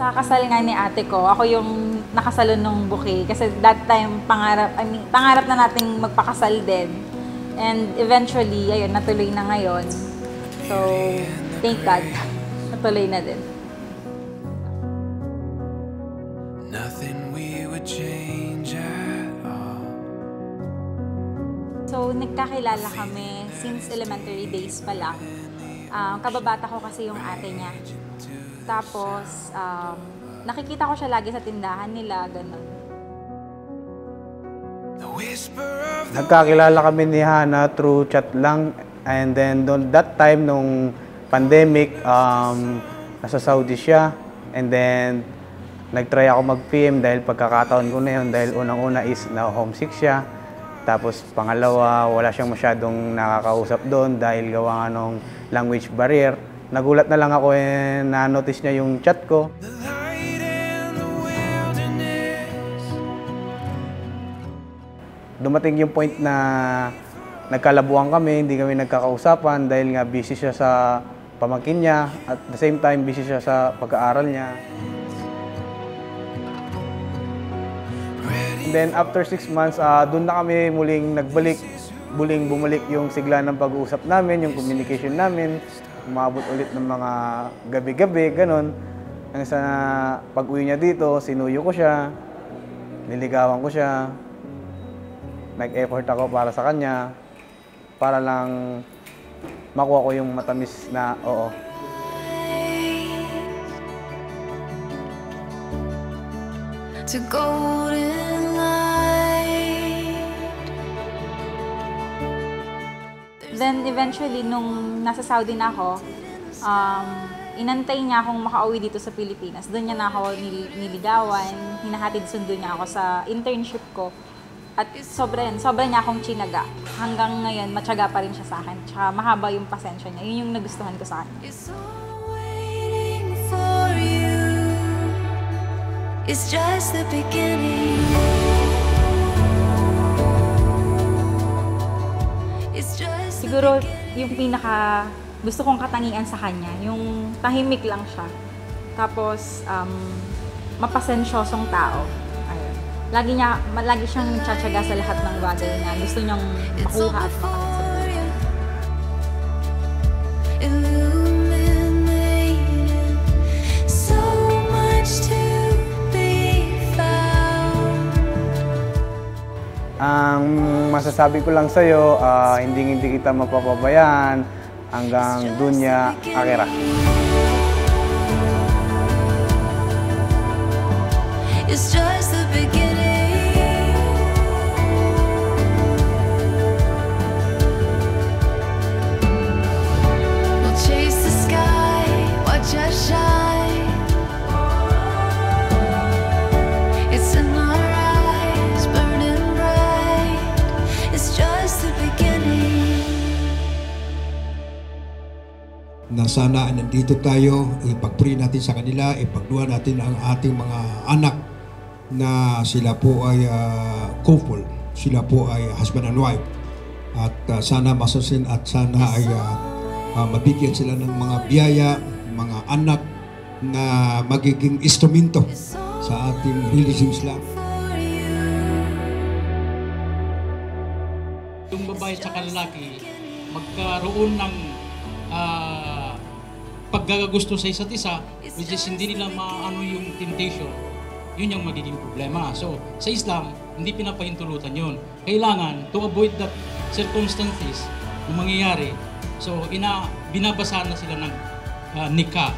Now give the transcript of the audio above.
Sa kasal nga ni ate ko, ako yung nakasalon ng bouquet. Kasi that time, pangarap na nating magpakasal din. And eventually, ayun, natuloy na ngayon. So, thank God, natuloy na din. Nothing we would change at all. So, nagkakilala kami since elementary days pa lang. Kababata ko kasi yung ate niya. Tapos, nakikita ko siya lagi sa tindahan nila, ganun. Nagkakilala kami ni Hana through chat lang. And then, that time, nung pandemic, nasa Saudi siya. And then, nag-try ako mag-PM dahil pagkakataon ko na yun. Dahil unang-una is na-homesick siya. Tapos, pangalawa, wala siyang masyadong nakakausap doon dahil gawa nga nung language barrier. Nagulat na lang ako na-notice niya yung chat ko. Dumating yung point na nagkalabuan kami, hindi kami nagkakausapan dahil nga busy siya sa pamangkin niya at the same time busy siya sa pag-aaral niya. And then after 6 months, doon na kami muling bumalik yung sigla ng pag-uusap namin, yung communication namin. Umabot ulit ng mga gabi-gabi, ganun. Hanggang sa pag-uwi niya dito, sinuyo ko siya, niligawan ko siya. Nag-effort ako para sa kanya, para lang makuha ko yung matamis na oo. To golden light. Then eventually, nung nasa Saudi na ako, inantay niya akong makauwi dito sa Pilipinas. Doon niya na ako niligawan, hinahatid sundo niya ako sa internship ko. At sobra niya akong chinaga. Hanggang ngayon, matyaga pa rin siya sa akin. Tsaka mahaba yung pasensya niya. Yun yung nagustuhan ko sa kanya. It's just the beginning. Siguro yung pinaka gusto kong katangian sa kanya, yung tahimik lang siya. Tapos mapasensyosong tao. Ayun. Lagi siyang tsatsaga sa lahat ng bagay na gusto niyang makuha at makasagot. Ang masasabi ko lang sa'yo, hindi kita mapapabayaan hanggang dunya akira. It's just the beginning. We'll chase the sky, watch us shine. It's in our eyes, burning bright. It's just the beginning. Na sana nandito tayo, ipag-pray natin sa kanila, ipagduwa natin ang ating mga anak na sila po ay couple, sila po ay husband and wife. At sana masusin at sana ay mabigyan sila ng mga biyaya, mga anak na magiging instrumento sa ating religious life. Yung babae at lalaki magkaroon ng pagkakagusto sa isa't isa, which is hindi nila maano yung temptation, yun yung magiging problema. So, sa Islam, hindi pinapahintulutan yun. Kailangan, to avoid that circumstances na mangyayari, so binabasahan na sila ng nikah.